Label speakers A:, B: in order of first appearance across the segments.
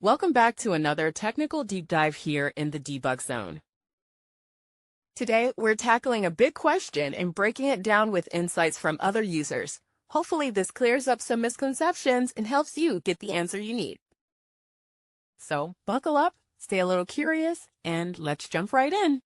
A: Welcome back to another technical deep dive here in the debug zone. Today, we're tackling a big question and breaking it down with insights from other users. Hopefully, this clears up some misconceptions and helps you get the answer you need. So, buckle up, stay a little curious, and let's jump right in.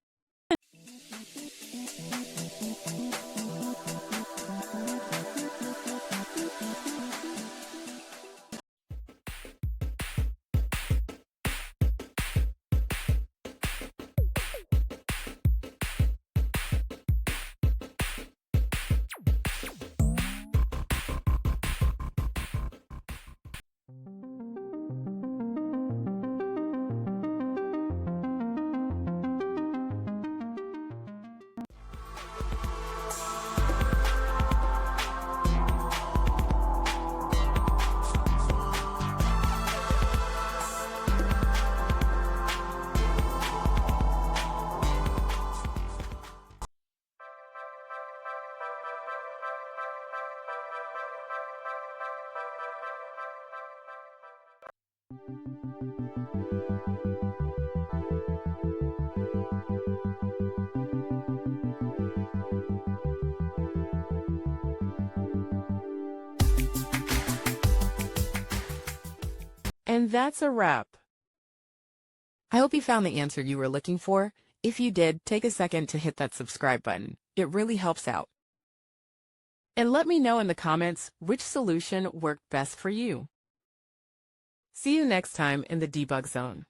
A: And that's a wrap. I hope you found the answer you were looking for. If you did, take a second to hit that subscribe button. It really helps out. And let me know in the comments which solution worked best for you. See you next time in the debug zone.